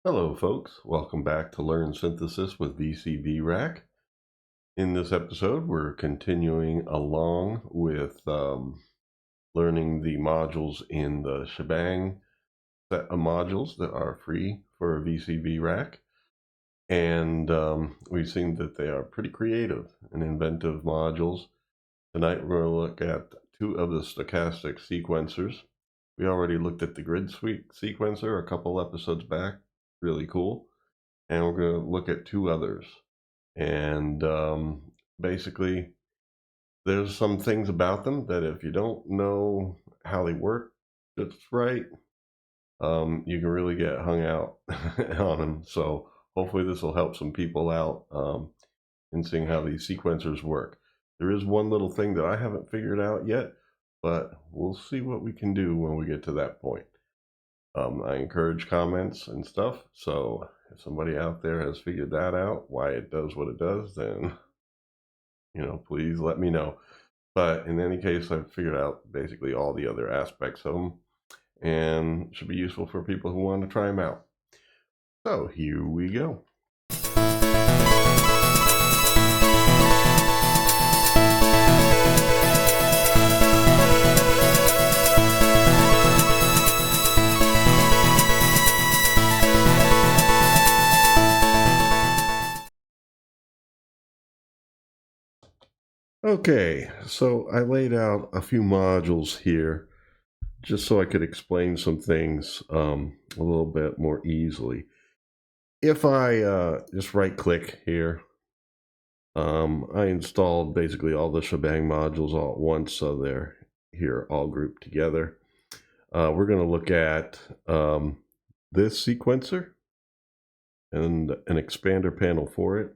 Hello folks, welcome back to Learn Synthesis with VCV Rack. In this episode we're continuing along with learning the modules in the shebang set of modules that are free for VCV Rack. And we've seen that they are pretty creative and inventive modules. Tonight we're going to look at two of the stochastic sequencers. We already looked at the grid sequencer a couple episodes back, really cool. And we're going to look at two others. And basically, there's some things about them that if you don't know how they work just right, you can really get hung out on them. So hopefully this will help some people out in seeing how these sequencers work. There is one little thing that I haven't figured out yet, but we'll see what we can do when we get to that point. I encourage comments and stuff, so if somebody out there has figured that out, why it does what it does, then, please let me know. But in any case, I've figured out basically all the other aspects of them, and should be useful for people who want to try them out. So here we go. Okay, so I laid out a few modules here just so I could explain some things a little bit more easily. If I just right click here, I installed basically all the shebang modules all at once, so they're here all grouped together. We're going to look at this sequencer and an expander panel for it.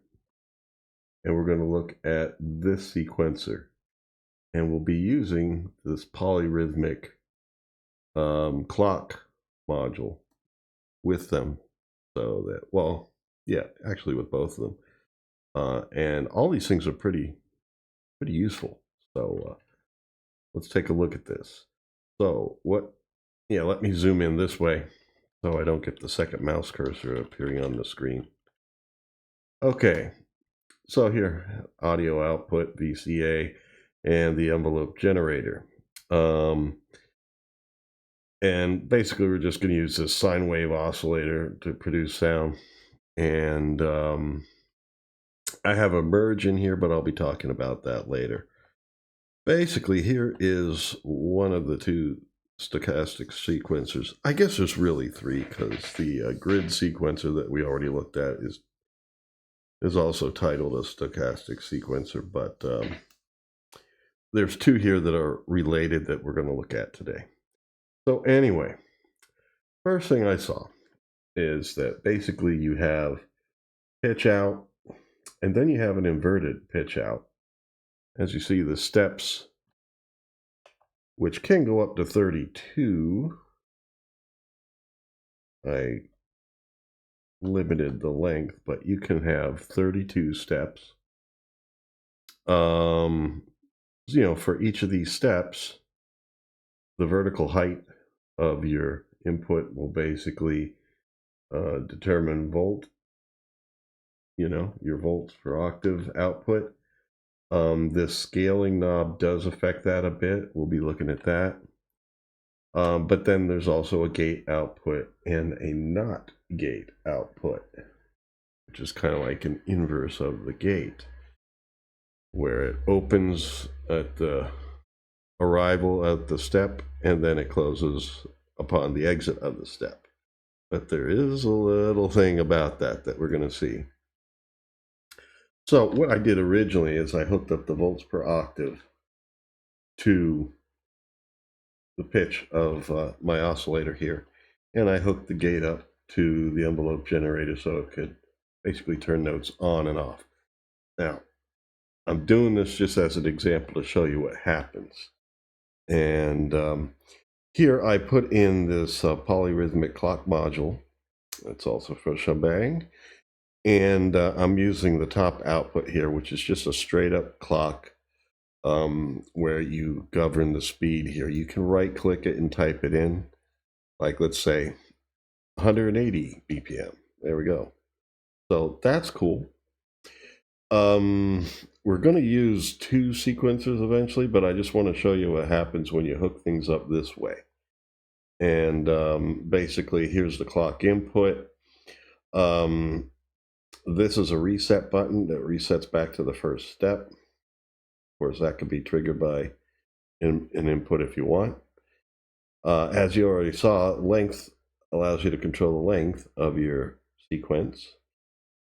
And we're going to look at this sequencer. And we'll be using this polyrhythmic clock module with them. So that, well, yeah, actually with both of them. And all these things are pretty useful. So let's take a look at this. So let me zoom in this way so I don't get the second mouse cursor appearing on the screen. Okay, so here, audio output, VCA, and the envelope generator. And basically we're just going to use this sine wave oscillator to produce sound. And I have a merge in here, but I'll be talking about that later. Basically, here is one of the two stochastic sequencers. I guess there's really three, because the grid sequencer that we already looked at is also titled a stochastic sequencer, but there's two here that are related that we're going to look at today. So anyway, first thing I saw is that basically you have pitch out, and then you have an inverted pitch out. As you see, the steps, which can go up to 32. I limited the length, but you can have 32 steps. For each of these steps, the vertical height of your input will basically determine your volts per octave output. This scaling knob does affect that a bit. We'll be looking at that. But then there's also a gate output and a not gate output, which is kind of like an inverse of the gate, where it opens at the arrival at the step and then it closes upon the exit of the step. But there is a little thing about that we're going to see. So what I did originally is I hooked up the volts per octave to the pitch of my oscillator here, and I hooked the gate up to the envelope generator so it could basically turn notes on and off. Now, I'm doing this just as an example to show you what happens. And here I put in this polyrhythmic clock module. It's also for shebang. And I'm using the top output here, which is just a straight up clock where you govern the speed here. You can right click it and type it in. Like, let's say 180 BPM. There we go. So that's cool. We're going to use 2 sequencers eventually, but I just want to show you what happens when you hook things up this way. And basically, here's the clock input. This is a reset button that resets back to the first step. Of course, that could be triggered by an input if you want. As you already saw, length allows you to control the length of your sequence.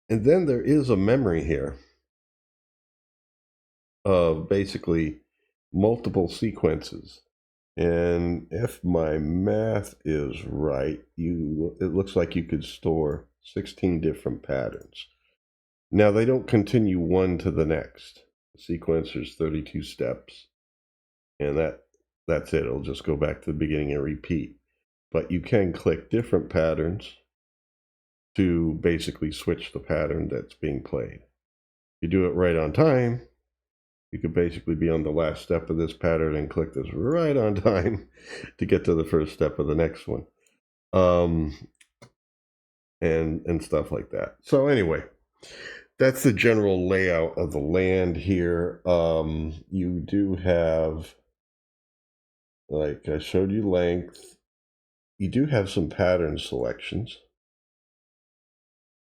And then there is a memory here of basically multiple sequences. And if my math is right, it looks like you could store 16 different patterns. Now, they don't continue one to the next. The sequencer's 32 steps, and that's it. It'll just go back to the beginning and repeat. But you can click different patterns to basically switch the pattern that's being played. If you do it right on time, you could basically be on the last step of this pattern and click this right on time to get to the first step of the next one. And stuff like that. So anyway, that's the general layout of the land here. You do have, like I showed you, length. You do have some pattern selections.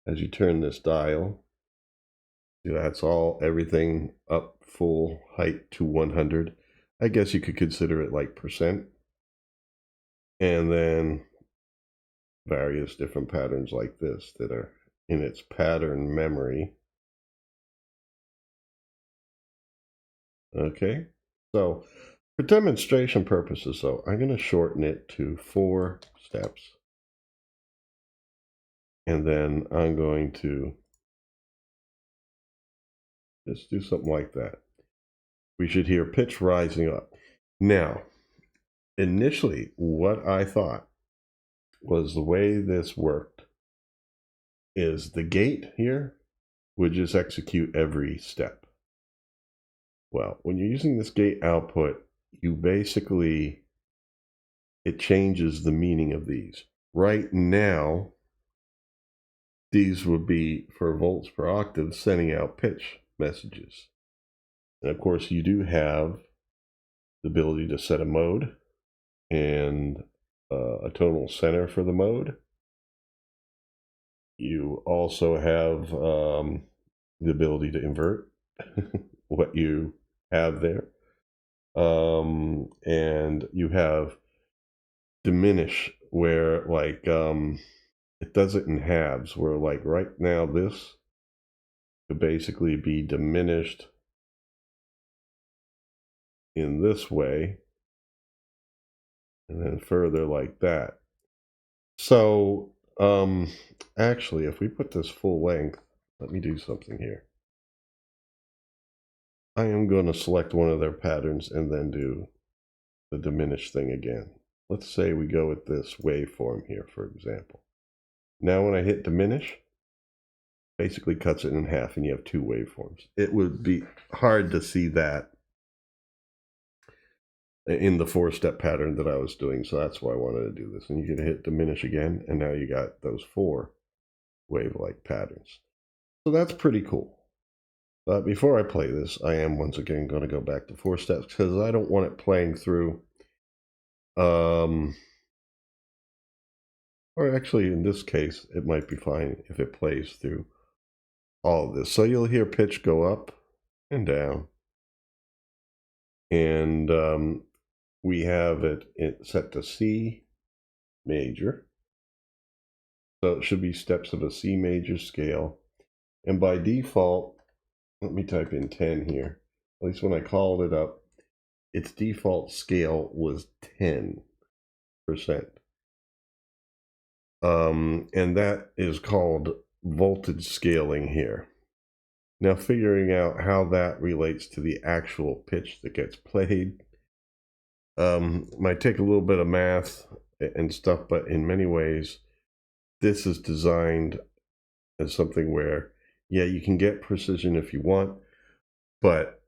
As you turn this dial, that's everything up full height to 100. I guess you could consider it like percent. And then various different patterns like this that are in its pattern memory. Okay, so for demonstration purposes, though, I'm going to shorten it to 4 steps. And then I'm going to just do something like that. We should hear pitch rising up. Now, initially, what I thought was the way this worked is the gate here would just execute every step. Well, when you're using this gate output, you basically, it changes the meaning of these. Right now, these would be for volts per octave sending out pitch messages. And of course, you do have the ability to set a mode and a tonal center for the mode. You also have the ability to invert what you have there. And you have diminish, where like it does it in halves, where like right now this could basically be diminished in this way, and then further like that. So actually, if we put this full length, let me do something here. I am going to select one of their patterns and then do the diminish thing again. Let's say we go with this waveform here, for example. Now when I hit diminish, basically cuts it in half and you have 2 waveforms. It would be hard to see that in the 4-step pattern that I was doing, so that's why I wanted to do this. And you can hit diminish again, and now you got those 4 wave-like patterns. So that's pretty cool. But before I play this, I am once again going to go back to 4 steps because I don't want it playing through. Or actually, in this case, it might be fine if it plays through all of this. So you'll hear pitch go up and down. And we have it set to C major. So it should be steps of a C major scale. And by default, let me type in 10 here. At least when I called it up, its default scale was 10%. And that is called voltage scaling here. Now, figuring out how that relates to the actual pitch that gets played might take a little bit of math and stuff, but in many ways, this is designed as something where, yeah, you can get precision if you want, but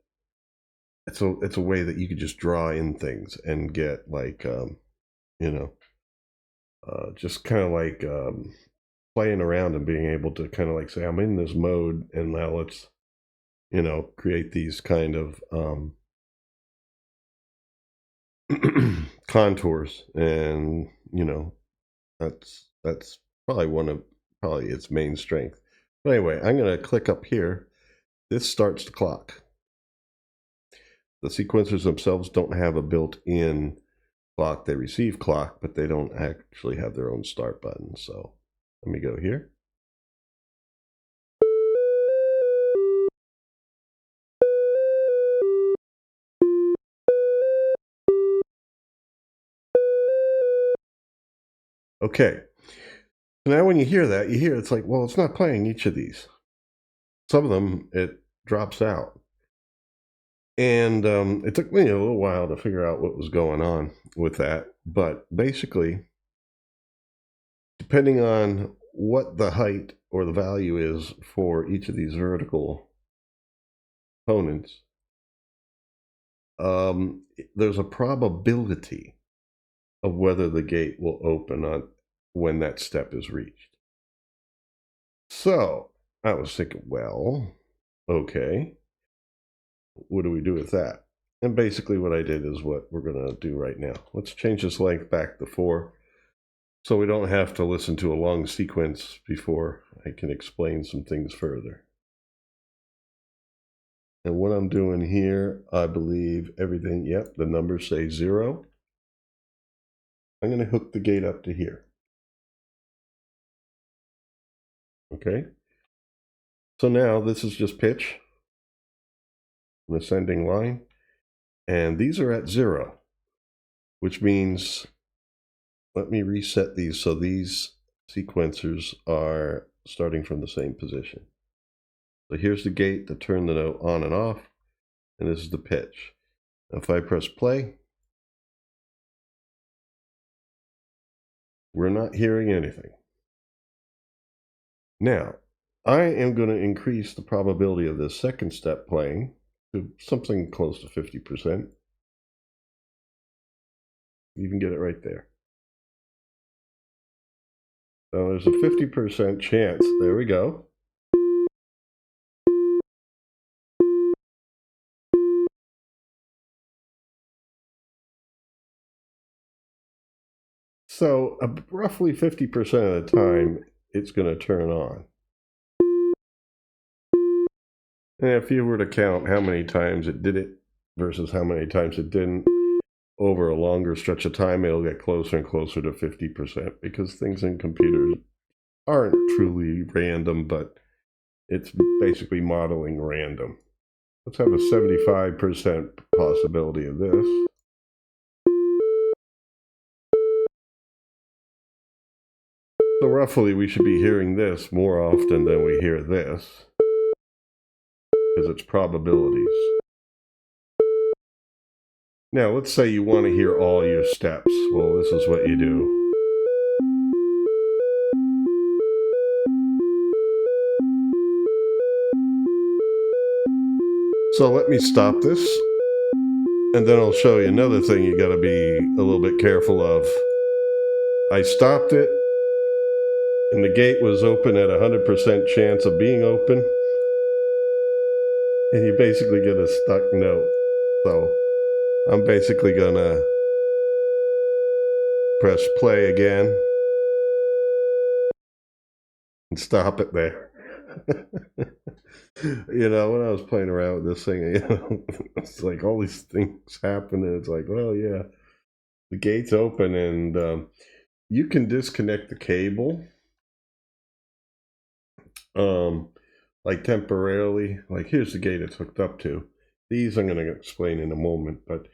it's a way that you could just draw in things and get like, you know, just kind of like playing around and being able to kind of like say, I'm in this mode, and now let's, create these kind of contours. And, that's probably its main strength. But anyway, I'm going to click up here. This starts the clock. The sequencers themselves don't have a built-in clock. They receive clock, but they don't actually have their own start button. So let me go here. Okay. So now when you hear that, it's like, well, it's not playing each of these. Some of them, it drops out. And it took me a little while to figure out what was going on with that. But basically, depending on what the height or the value is for each of these vertical components, there's a probability of whether the gate will open on when that step is reached. So I was thinking, well, okay, what do we do with that? And basically what I did is what we're going to do right now. Let's change this length back to 4 so we don't have to listen to a long sequence before I can explain some things further. And what I'm doing here, I believe everything, yep, the numbers say 0. I'm going to hook the gate up to here. Okay. So now this is just pitch, an ascending line, and these are at 0, which means, let me reset these so these sequencers are starting from the same position. So here's the gate to turn the note on and off, and this is the pitch. Now if I press play, we're not hearing anything. Now, I am going to increase the probability of this second step playing to something close to 50%. You can get it right there. So there's a 50% chance. There we go. So roughly 50% of the time, it's going to turn on. And if you were to count how many times it did it versus how many times it didn't, over a longer stretch of time, it'll get closer and closer to 50%, because things in computers aren't truly random, but it's basically modeling random. Let's have a 75% possibility of this. So roughly we should be hearing this more often than we hear this, because it's probabilities. Now let's say you want to hear all your steps. Well, this is what you do. So let me stop this, and then I'll show you another thing you got to be a little bit careful of. I stopped it, and the gate was open at 100% chance of being open, and you basically get a stuck note. So I'm basically gonna press play again and stop it there. When I was playing around with this thing, it's like all these things happen, and it's like, well, yeah, the gate's open, and you can disconnect the cable, like temporarily. Like here's the gate it's hooked up to. These I'm going to explain in a moment, but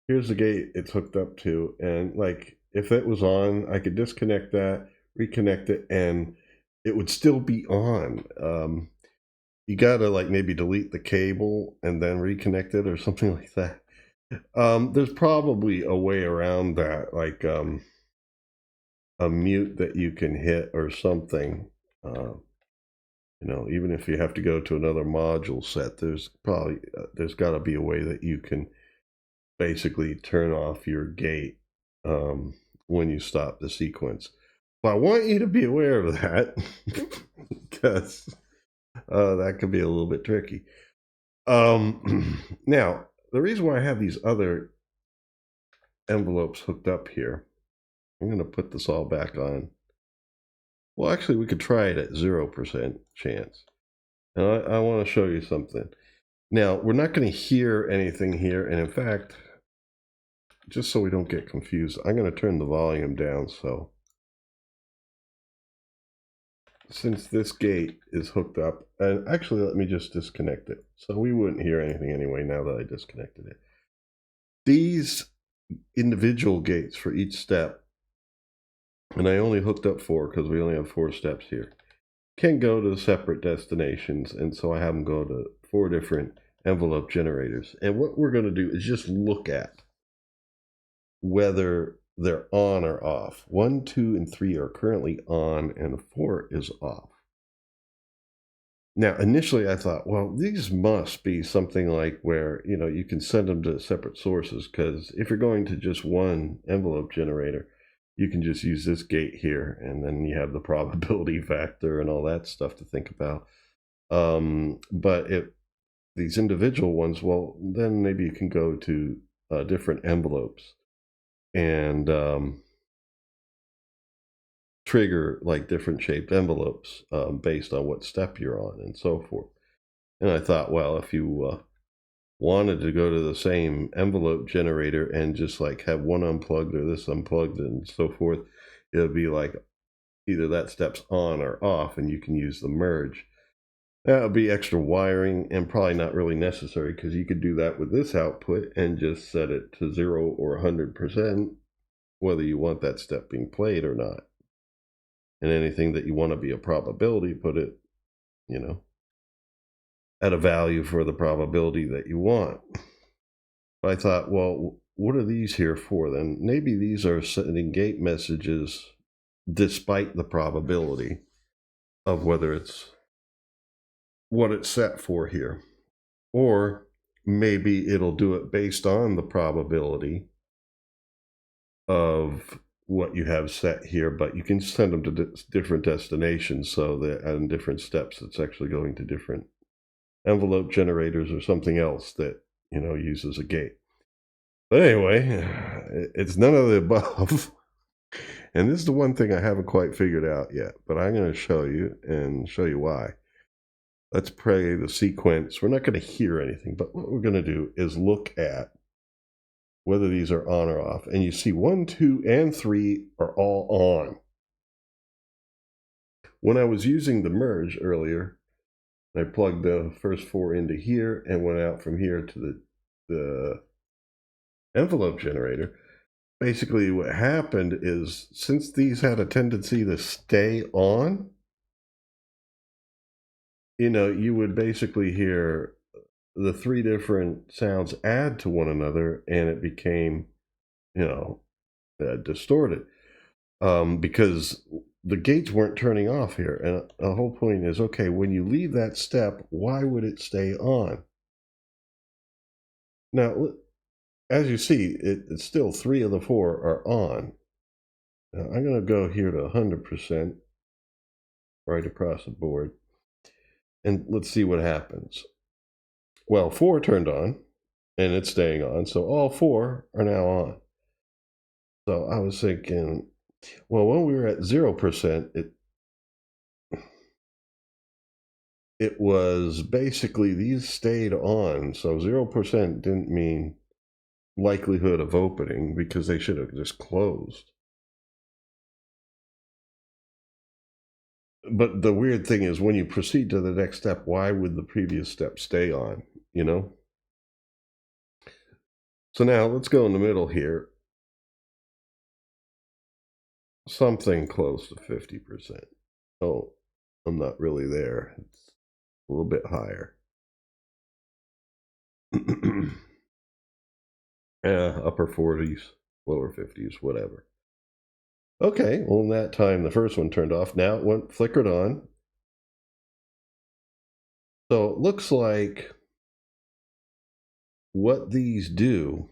here's the gate it's hooked up to, and like if it was on, I could disconnect that, reconnect it, and it would still be on. You gotta like maybe delete the cable and then reconnect it or something like that. There's probably a way around that, like a mute that you can hit or something. Even if you have to go to another module set, there's got to be a way that you can basically turn off your gate when you stop the sequence. But I want you to be aware of that because that could be a little bit tricky. Now, the reason why I have these other envelopes hooked up here, I'm going to put this all back on. Well, actually, we could try it at 0% chance. And I want to show you something. Now, we're not going to hear anything here. And in fact, just so we don't get confused, I'm going to turn the volume down. So since this gate is hooked up, and actually, let me just disconnect it. So we wouldn't hear anything anyway now that I disconnected it. These individual gates for each step, and I only hooked up 4 because we only have 4 steps here, can go to separate destinations. And so I have them go to 4 different envelope generators. And what we're going to do is just look at whether they're on or off. 1, 2, and 3 are currently on, and 4 is off. Now, initially I thought, well, these must be something like where, you know, you can send them to separate sources, because if you're going to just one envelope generator, you can just use this gate here, and then you have the probability factor and all that stuff to think about. But if these individual ones, well, then maybe you can go to different envelopes and trigger like different shaped envelopes based on what step you're on and so forth. And I thought, well, if you wanted to go to the same envelope generator and just like have one unplugged or this unplugged and so forth, it would be like either that step's on or off, and you can use the merge. That would be extra wiring and probably not really necessary, because you could do that with this output and just set it to 0 or 100%, whether you want that step being played or not. And anything that you want to be a probability, put it, you know, at a value for the probability that you want. But I thought, well, what are these here for then? Maybe these are sending gate messages despite the probability of whether it's what it's set for here. Or maybe it'll do it based on the probability of what you have set here, but you can send them to different destinations, so that in different steps it's actually going to different envelope generators or something else that, you know, uses a gate. But anyway, it's none of the above. And this is the one thing I haven't quite figured out yet, but I'm going to show you and show you why. Let's play the sequence. We're not going to hear anything, but what we're going to do is look at whether these are on or off. And you see 1, 2, and 3 are all on. When I was using the merge earlier, I plugged the first 4 into here and went out from here to the envelope generator. Basically what happened is, since these had a tendency to stay on, you know, you would basically hear the 3 different sounds add to one another, and it became, you know, distorted because the gates weren't turning off here. And the whole point is, okay, when you leave that step, why would it stay on? Now, as you see, it's still 3 of the 4 are on. Now, I'm going to go here to 100% right across the board, and let's see what happens. Well, 4 turned on, and it's staying on, so all 4 are now on. So I was thinking, well, when we were at 0%, it was basically these stayed on. So 0% didn't mean likelihood of opening, because they should have just closed. But the weird thing is, when you proceed to the next step, why would the previous step stay on, you know? So now let's go in the middle here. Something close to 50%. Oh, I'm not really there. It's a little bit higher. Upper 40s, lower 50s, whatever. Okay, well, in that time, the first one turned off. Now it went flickered on. So it looks like what these do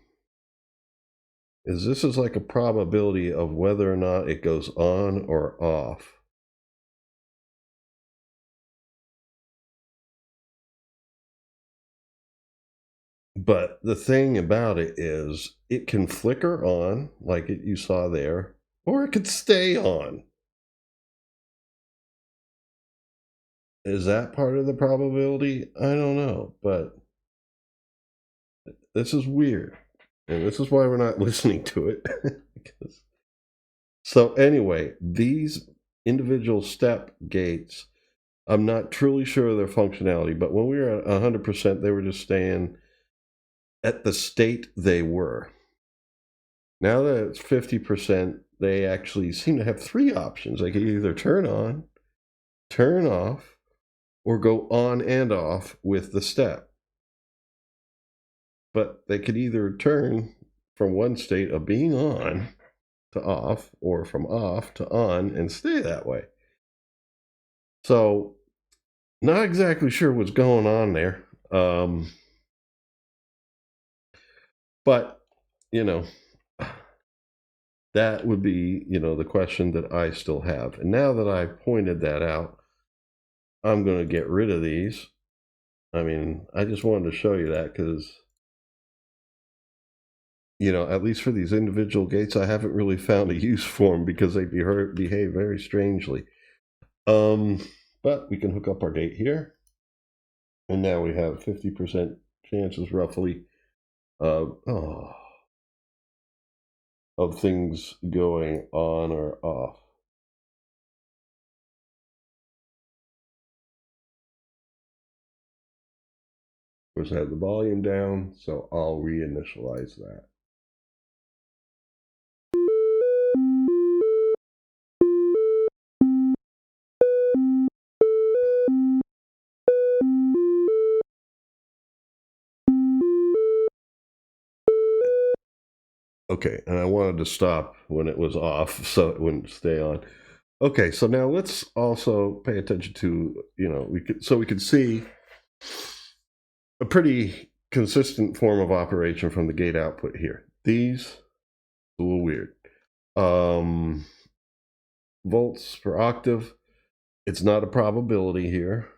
is this is like a probability of whether or not it goes on or off. But the thing about it is it can flicker on, like you saw there, or it could stay on. Is that part of the probability? I don't know, but this is weird. And this is why we're not listening to it. So anyway, these individual step gates, I'm not truly sure of their functionality, but when we were at 100%, they were just staying at the state they were. Now that it's 50%, they actually seem to have three options. They could either turn on, turn off, or go on and off with the step. But they could either turn from one state of being on to off, or from off to on and stay that way. So, not exactly sure what's going on there. But, you know, that would be, the question that I still have. And now that I pointed that out, I'm going to get rid of these. I mean, I just wanted to show you that because, at least for these individual gates, I haven't really found a use for them because they behave very strangely. But we can hook up our gate here. And now we have 50% chances roughly of things going on or off. Of course, I have the volume down, so I'll reinitialize that. Okay, and I wanted to stop when it was off so it wouldn't stay on. Okay, so now let's also pay attention to, we could see a pretty consistent form of operation from the gate output here. These, a little weird. Volts per octave, it's not a probability here.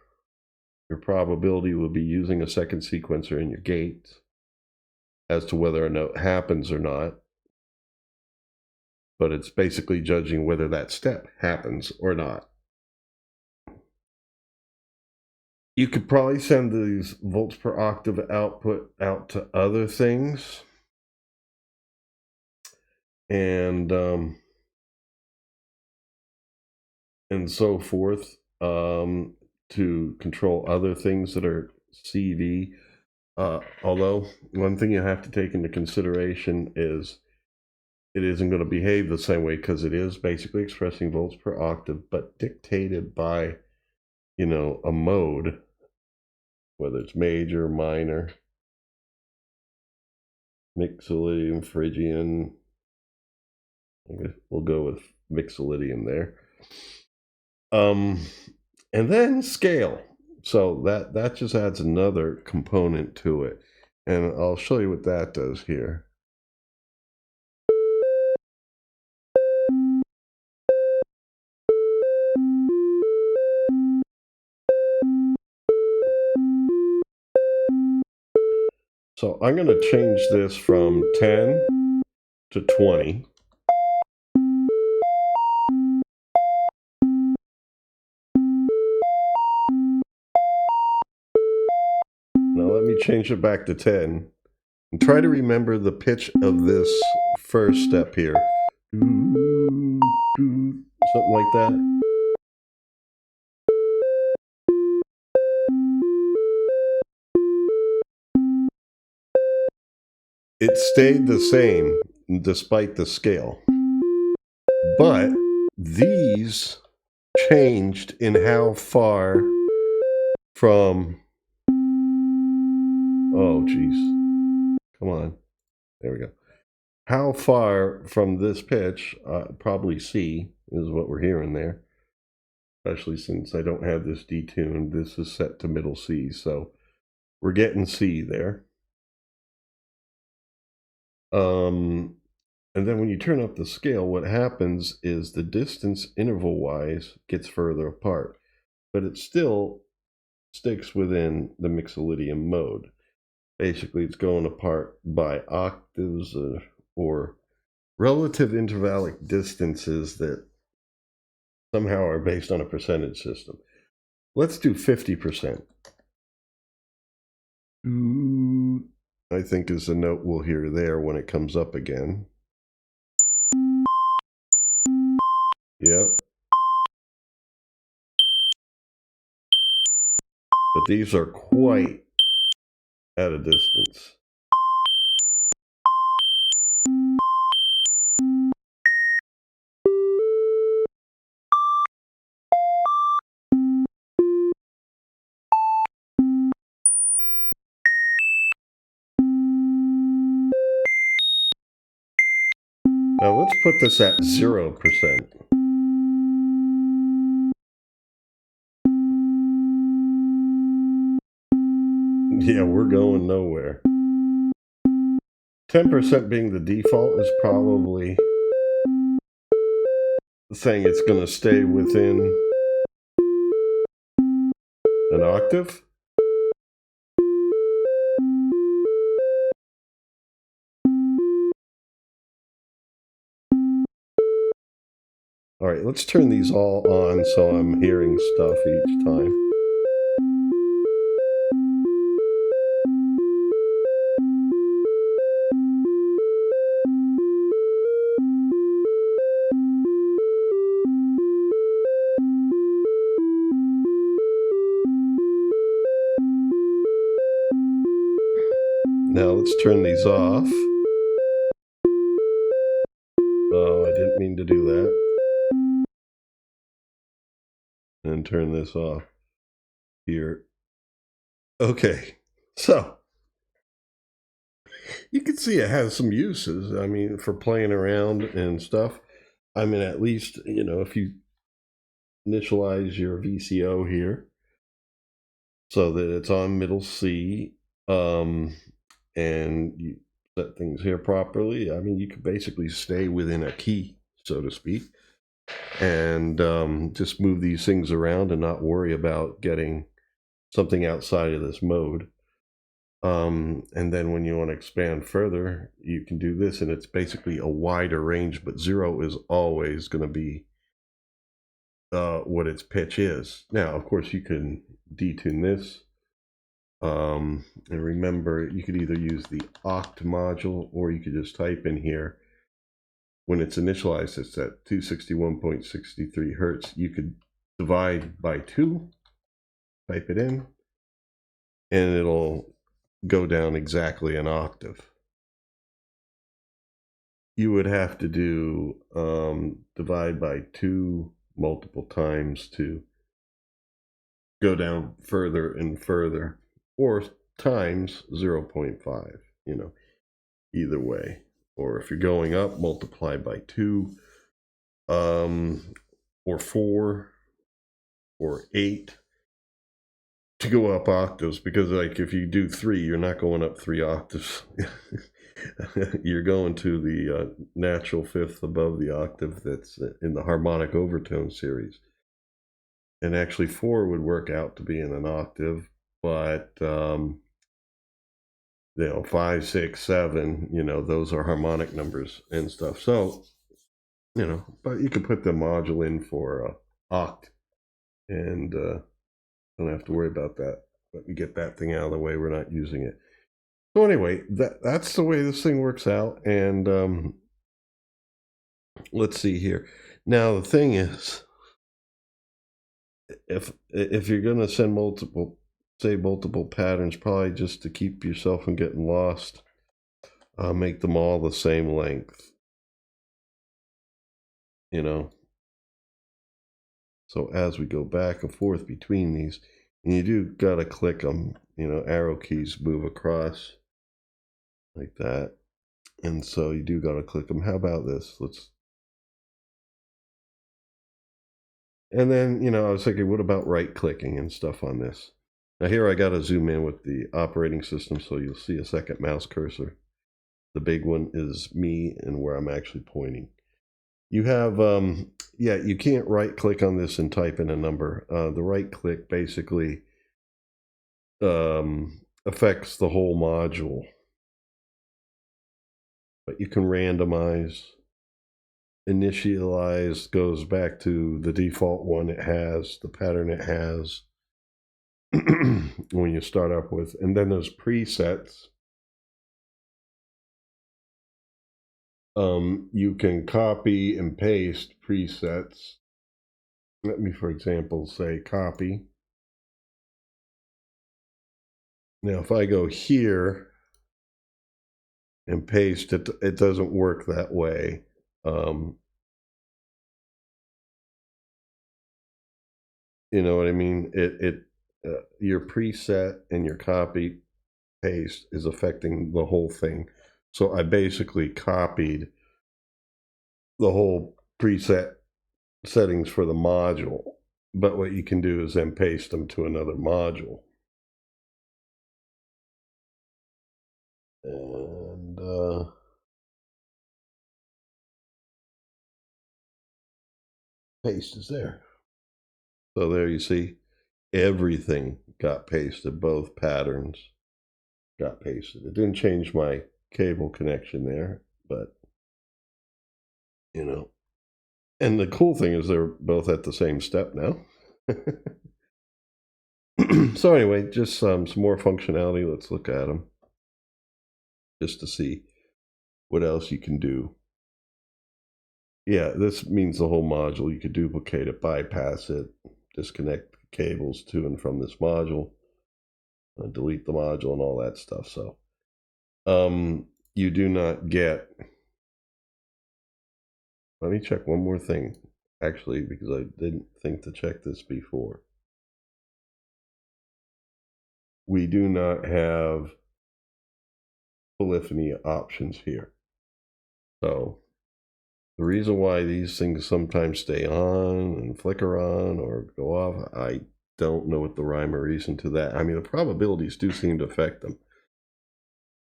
Your probability will be using a second sequencer in your gate as to whether a note happens or not. But it's basically judging whether that step happens or not. You could probably send these volts per octave output out to other things. And so forth, to control other things that are CV. Although one thing you have to take into consideration is it isn't going to behave the same way because it is basically expressing volts per octave, but dictated by, a mode, whether it's major, minor, mixolydian, Phrygian. I guess we'll go with mixolydian there. And then scale. So that just adds another component to it. And I'll show you what that does here. So I'm going to change this from 10 to 20. Now let me change it back to 10. And try to remember the pitch of this first step here. Something like that. It stayed the same despite the scale. But these changed in how far from... Oh, geez. Come on. There we go. How far from this pitch, probably C, is what we're hearing there. Especially since I don't have this detuned. This is set to middle C, so we're getting C there. And then when you turn up the scale, what happens is the distance interval-wise gets further apart, but it still sticks within the mixolydian mode. Basically, it's going apart by octaves or relative intervallic distances that somehow are based on a percentage system. Let's do 50%. I think is a note we'll hear there when it comes up again. Yep. But these are quite at a distance. Now let's put this at 0%. Yeah, we're going nowhere. 10% being the default is probably saying it's going to stay within an octave. All right, let's turn these all on so I'm hearing stuff each time. Now let's turn these off. Oh, I didn't mean to do that. And turn this off here. Okay, so you can see it has some uses. I mean, for playing around and stuff. I mean, at least, you know, if you initialize your VCO here so that it's on middle C, and you set things here properly, I mean, you could basically stay within a key, so to speak, and just move these things around and not worry about getting something outside of this mode. And then when you want to expand further, you can do this, and it's basically a wider range, but 0 is always going to be what its pitch is. Now, of course, you can detune this. And remember, you could either use the oct module, or you could just type in here. When it's initialized, it's at 261.63 hertz. You could divide by 2, type it in, and it'll go down exactly an octave. You would have to do divide by 2 multiple times to go down further and further, or times 0.5, you know, either way. Or if you're going up, multiply by 2, or 4, or 8 to go up octaves, because like if you do 3, you're not going up 3 octaves. You're going to the natural fifth above the octave that's in the harmonic overtone series. And actually 4 would work out to be in an octave, but you know, 5, 6, 7, you know, those are harmonic numbers and stuff. So, you know, but you could put the module in for oct, and don't have to worry about that. Let me get that thing out of the way. We're not using it. So anyway, that's the way this thing works out. And let's see here. Now the thing is, if you're going to send multiple patterns, probably just to keep yourself from getting lost, make them all the same length, you know. So as we go back and forth between these, and you do got to click them, you know, arrow keys move across like that. And so you do got to click them. How about this? And then, you know, I was thinking, what about right clicking and stuff on this? Now here I got to zoom in with the operating system so you'll see a second mouse cursor. The big one is me and where I'm actually pointing. You have, yeah, you can't right click on this and type in a number. The right click basically affects the whole module. But you can randomize. Initialize goes back to the default one it has, the pattern it has when you start up with. And then there's presets. You can copy and paste presets. Let me, for example, say copy. Now, if I go here and paste it, it doesn't work that way. You know what I mean? Your preset and your copy paste is affecting the whole thing. So I basically copied the whole preset settings for the module. But what you can do is then paste them to another module. And paste is there. So there you see, everything got pasted, both patterns got pasted. It didn't change my cable connection there, but you know. And the cool thing is they're both at the same step now. So anyway, just some more functionality. Let's look at them just to see what else you can do. Yeah, this means the whole module. You could duplicate it, bypass it, disconnect cables to and from this module, delete the module and all that stuff. So you do not get, let me check one more thing actually, because I didn't think to check this before. We do not have polyphony options here. So the reason why these things sometimes stay on and flicker on or go off, I don't know what the rhyme or reason to that. I mean, the probabilities do seem to affect them.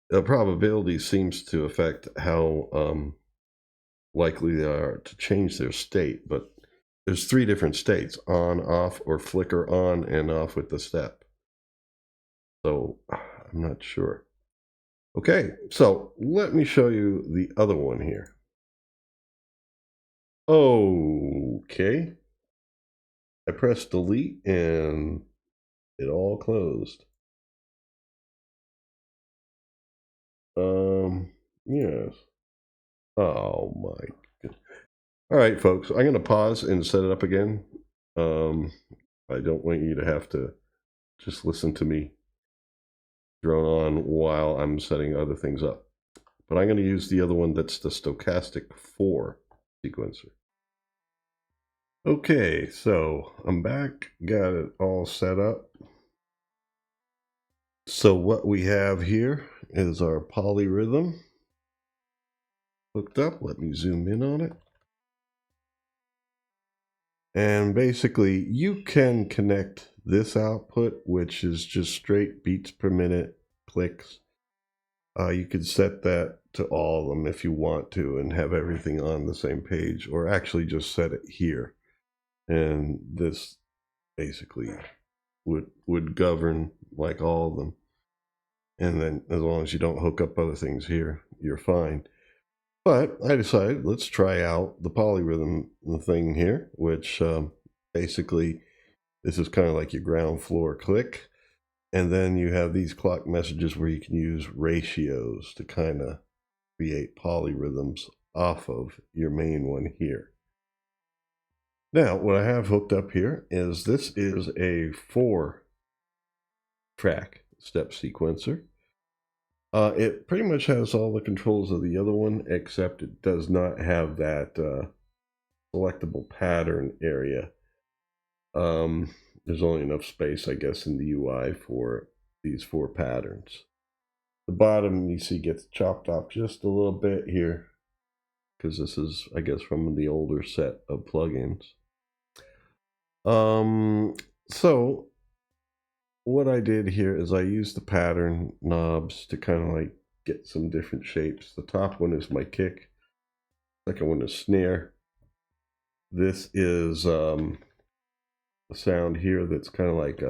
The probability seems to affect how likely they are to change their state, but there's 3 different states: on, off, or flicker on and off with the step. So I'm not sure. Okay, so let me show you the other one here. Okay. I pressed delete and it all closed. Yes. Oh my goodness. All right, folks, I'm going to pause and set it up again. I don't want you to have to just listen to me drone on while I'm setting other things up. But I'm going to use the other one that's the Stochastic 4 sequencer. Okay, so I'm back, got it all set up. So what we have here is our polyrhythm hooked up. Let me zoom in on it. And basically you can connect this output, which is just straight beats per minute clicks. You could set that to all of them if you want to and have everything on the same page, or actually just set it here. And this basically would govern like all of them. And then as long as you don't hook up other things here, you're fine. But I decided let's try out the polyrhythm thing here, which basically this is kind of like your ground floor click. And then you have these clock messages where you can use ratios to kind of create polyrhythms off of your main one here. Now, what I have hooked up here is this is a 4-track step sequencer. It pretty much has all the controls of the other one, except it does not have that selectable pattern area. There's only enough space, I guess, in the UI for these 4 patterns. The bottom, you see, gets chopped off just a little bit here, because this is, I guess, from the older set of plugins. So what I did here is I used the pattern knobs to kind of like get some different shapes. The top one is my kick. Second one is snare. This is a sound here that's kind of like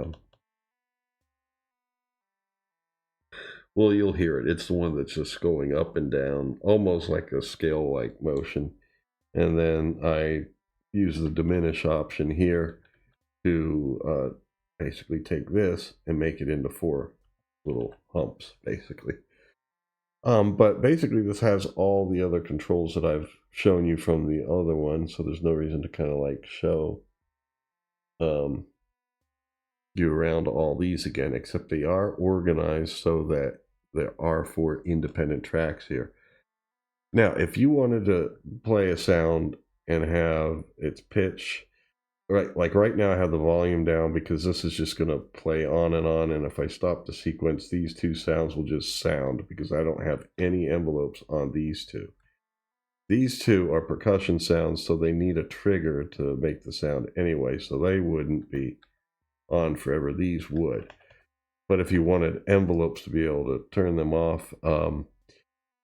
well, you'll hear it. It's the one that's just going up and down, almost like a scale-like motion. And then I use the diminish option here to basically take this and make it into 4 little humps, basically. But basically this has all the other controls that I've shown you from the other one, so there's no reason to kind of like show you around all these again, except they are organized so that there are 4 independent tracks here. Now, if you wanted to play a sound and have its pitch, right, like right now I have the volume down because this is just going to play on, and if I stop the sequence, these 2 sounds will just sound because I don't have any envelopes on these 2. These 2 are percussion sounds, so they need a trigger to make the sound anyway, so they wouldn't be on forever. These would. But if you wanted envelopes to be able to turn them off,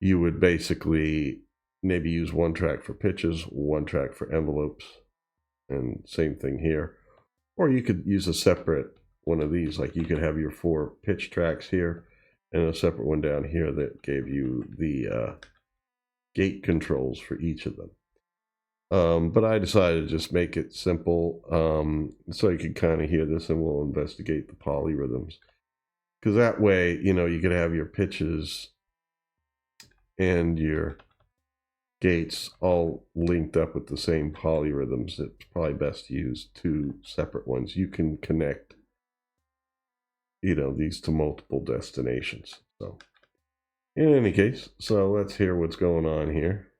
you would basically maybe use 1 track for pitches, 1 track for envelopes, and same thing here. Or you could use a separate one of these, like you could have your 4 pitch tracks here and a separate one down here that gave you the gate controls for each of them. But I decided to just make it simple so you could kind of hear this, and we'll investigate the polyrhythms. Because that way, you know, you could have your pitches and your gates all linked up with the same polyrhythms. It's probably best to use 2 separate ones. You can connect, you know, these to multiple destinations. So in any case, so let's hear what's going on here.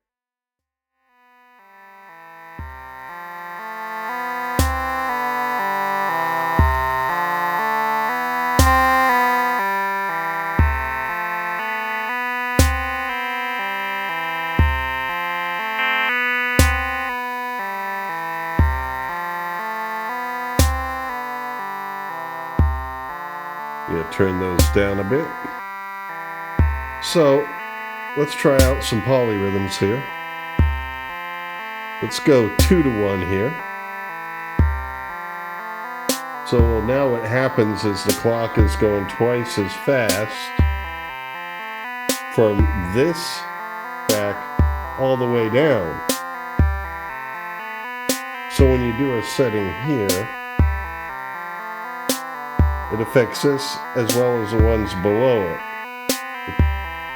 Turn those down a bit. So let's try out some polyrhythms here. Let's go 2 to 1 here. So now what happens is the clock is going twice as fast from this back all the way down. So when you do a setting here, it affects this as well as the ones below it.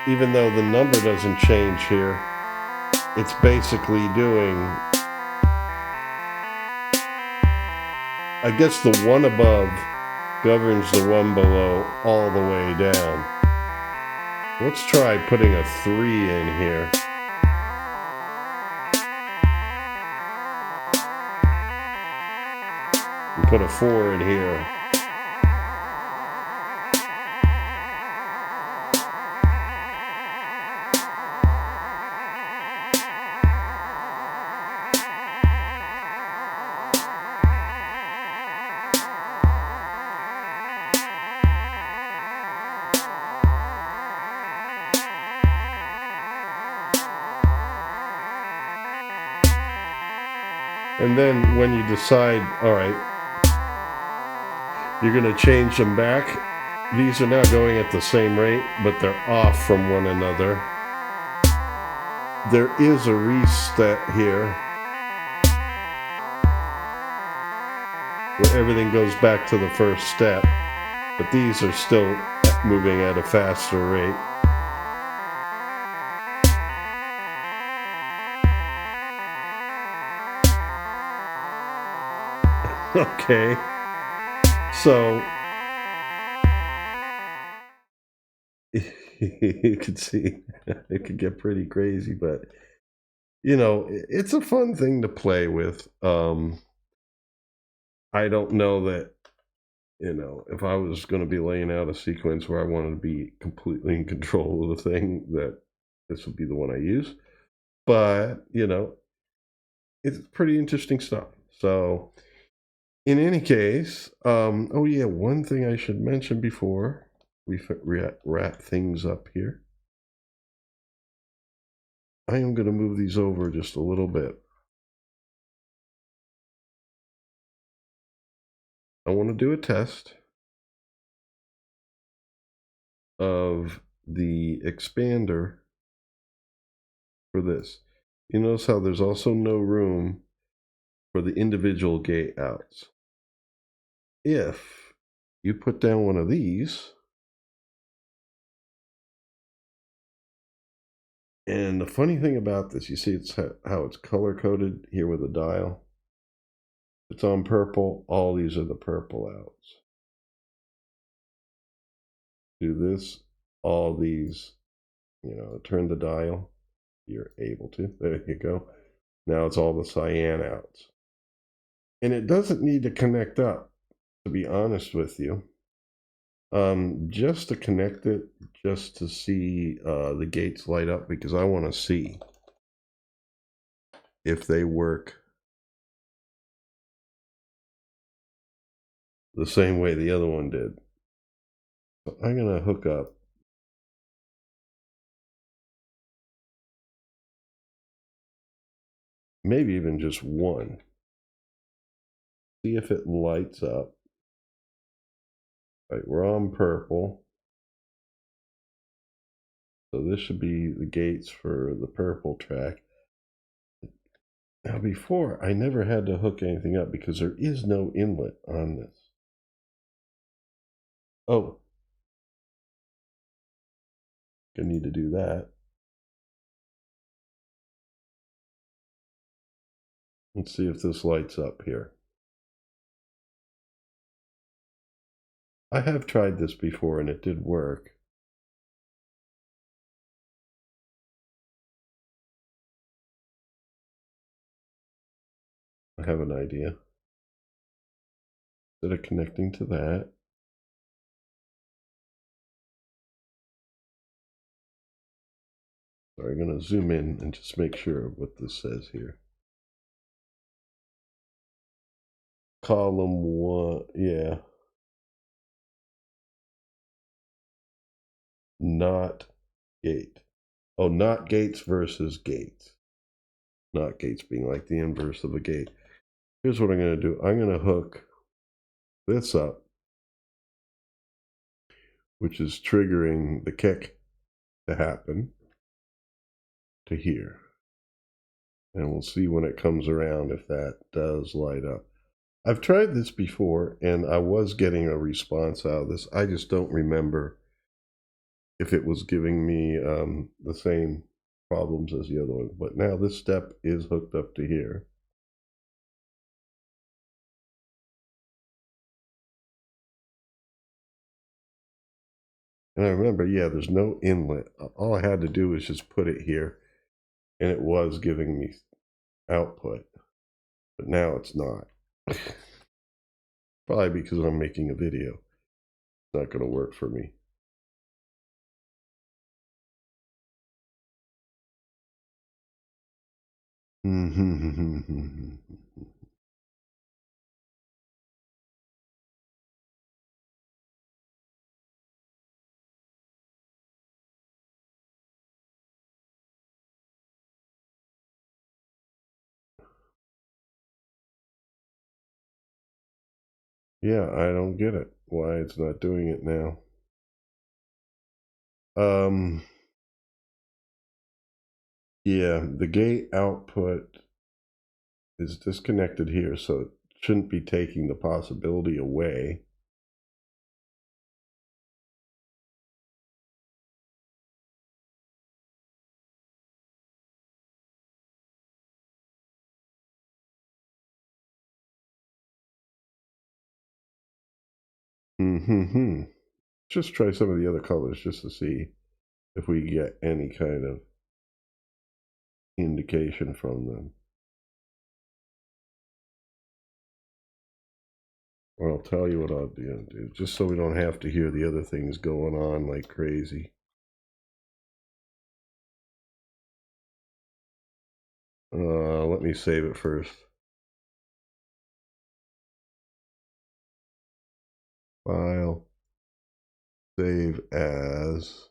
Even though the number doesn't change here, it's basically doing, I guess the one above governs the one below all the way down. Let's try putting a 3 in here. And put a 4 in here. And then when you decide, all right, you're going to change them back, these are now going at the same rate, but they're off from one another. There is a reset here where everything goes back to the first step, but these are still moving at a faster rate. Okay, so you can see it could get pretty crazy, but you know, it's a fun thing to play with. I don't know that, you know, if I was going to be laying out a sequence where I wanted to be completely in control of the thing, that this would be the one I use. But, you know, it's pretty interesting stuff. So in any case, oh yeah, one thing I should mention before we wrap things up here I am going to move these over just a little bit. I want to do a test of the expander for this. You notice how there's also no room for the individual gate outs. If you put down one of these, and the funny thing about this, you see it's how it's color coded here with a dial. It's on purple. All these are the purple outs. Do this, all these, turn the dial. You're able to. There you go. Now it's all the cyan outs. And it doesn't need to connect up, to be honest with you. Just to connect it, just to see the gates light up, because I want to see if they work the same way the other one did. So I'm going to hook up maybe even just one. See if it lights up. Right, we're on purple. So this should be the gates for the purple track. Now before, I never had to hook anything up because there is no inlet on this. Oh, gonna need to do that. Let's see if this lights up here. I have tried this before and it did work. I have an idea. Instead of connecting to that, so I'm going to zoom in and just make sure of what this says here. Column 1, yeah. Not gate. Oh, not gates versus gates. Not gates being like the inverse of a gate. Here's what I'm going to do. I'm going to hook this up, which is triggering the kick to happen to here. And we'll see when it comes around if that does light up. I've tried this before and I was getting a response out of this. I just don't remember if it was giving me the same problems as the other one. But now this step is hooked up to here. And I remember, yeah, there's no inlet. All I had to do was just put it here and it was giving me output. But now it's not. Probably because I'm making a video. It's not going to work for me. Yeah, I don't get it. Why it's not doing it now. Yeah, the gate output is disconnected here, so it shouldn't be taking the possibility away. Just try some of the other colors just to see if we get any kind of indication from them. Or I'll tell you what I'll do, just so we don't have to hear the other things going on like crazy. Let me save it first. File, save as.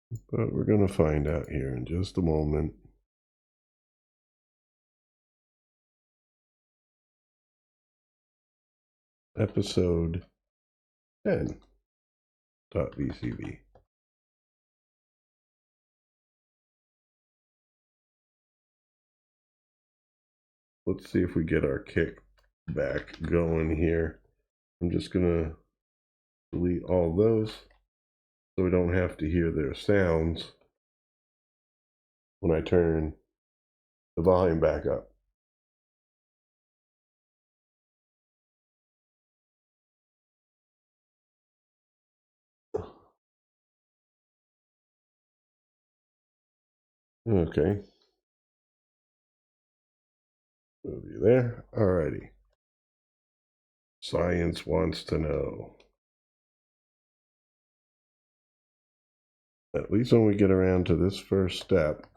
But we're going to find out here in just a moment. Episode 10.vcv. Let's see if we get our kick back going here. I'm just going to delete all those so we don't have to hear their sounds when I turn the volume back up. Okay. Move you there. Alrighty. Science wants to know. At least when we get around to this first step,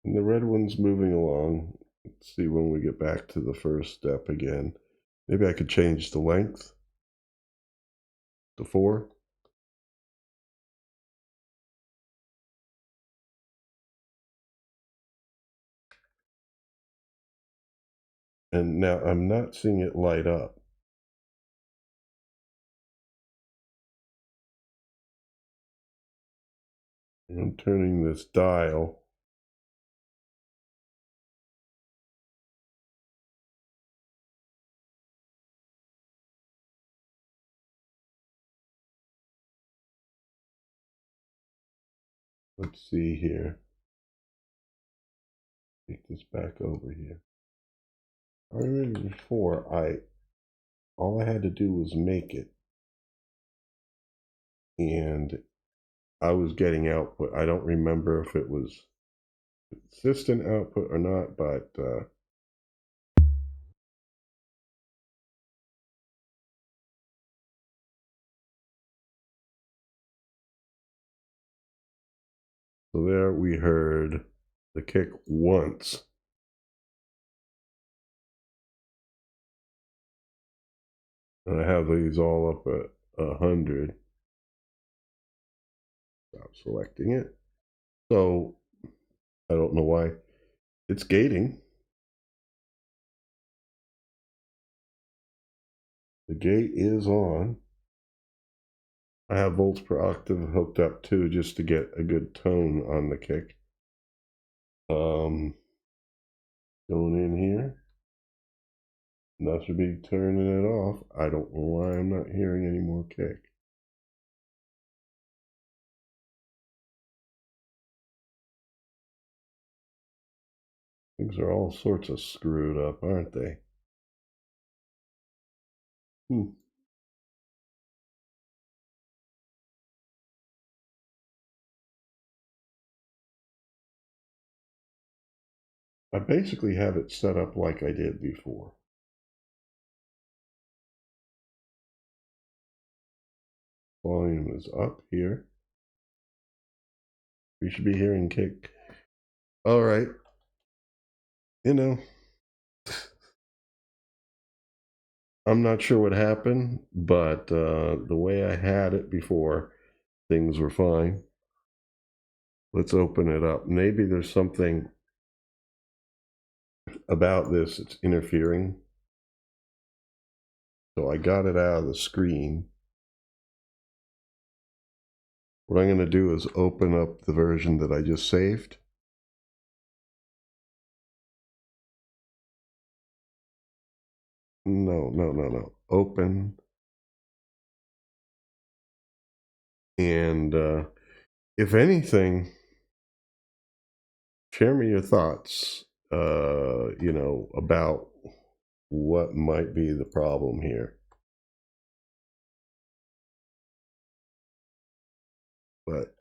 and the red one's moving along. Let's see when we get back to the first step again. Maybe I could change the length to 4. And now I'm not seeing it light up. I'm turning this dial. Let's see here. Take this back over here. I remember before, all I had to do was make it, and I was getting output. I don't remember if it was consistent output or not, but so there we heard the kick once. And I have these all up at 100. Stop selecting it. So I don't know why it's gating. The gate is on. I have volts per octave hooked up too, just to get a good tone on the kick. Going in here. That should be turning it off. I don't know why I'm not hearing any more kick. Things are all sorts of screwed up, aren't they? I basically have it set up like I did before. Volume is up here. We should be hearing kick. All right. You know, I'm not sure what happened, but the way I had it before, things were fine. Let's open it up. Maybe there's something about this that's interfering. So I got it out of the screen. What I'm going to do is open up the version that I just saved. No. Open. And if anything, share me your thoughts, about what might be the problem here. But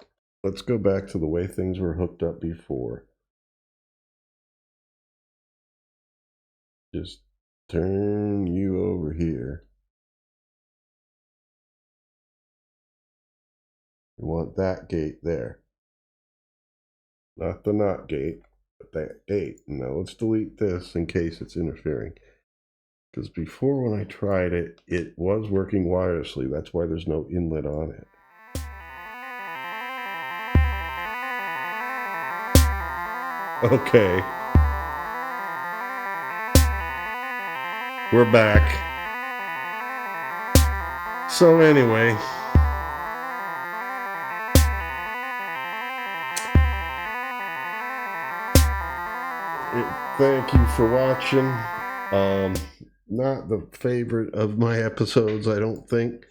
let's go back to the way things were hooked up before. Just turn you over here. We want that gate there. Not the not gate, but that gate. Now let's delete this in case it's interfering. because before when I tried it, it was working wirelessly. That's why there's no inlet on it. Okay. We're back. So anyway, thank you for watching. Not the favorite of my episodes, I don't think.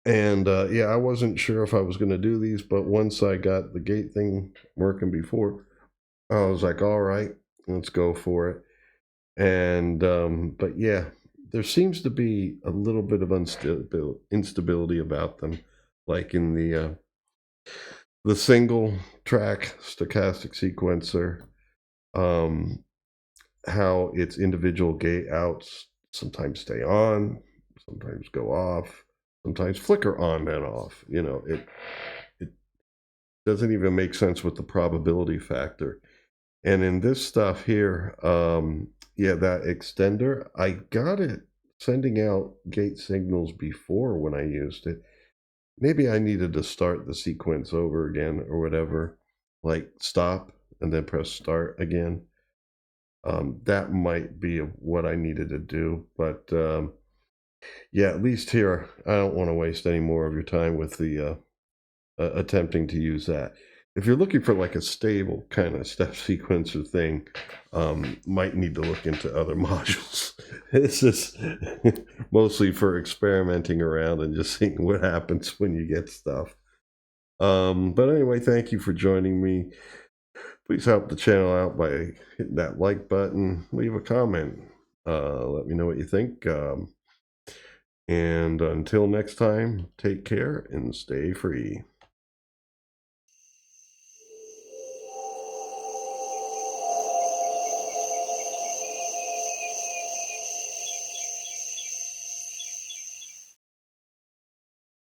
And yeah, I wasn't sure if I was going to do these, but once I got the gate thing working before, I was like, all right, let's go for it. And but yeah, there seems to be a little bit of instability about them, like in the single track stochastic sequencer, how its individual gate outs sometimes stay on, sometimes go off, sometimes flicker on and off. You know, it doesn't even make sense with the probability factor. And in this stuff here, yeah, that extender, I got it sending out gate signals before when I used it. Maybe I needed to start the sequence over again or whatever, like stop and then press start again. That might be what I needed to do. But yeah, at least here, I don't want to waste any more of your time with the attempting to use that. If you're looking for like a stable kind of step sequencer thing, might need to look into other modules. This is mostly for experimenting around and just seeing what happens when you get stuff. But anyway, thank you for joining me. Please help the channel out by hitting that like button, leave a comment, let me know what you think. And until next time, take care and stay free.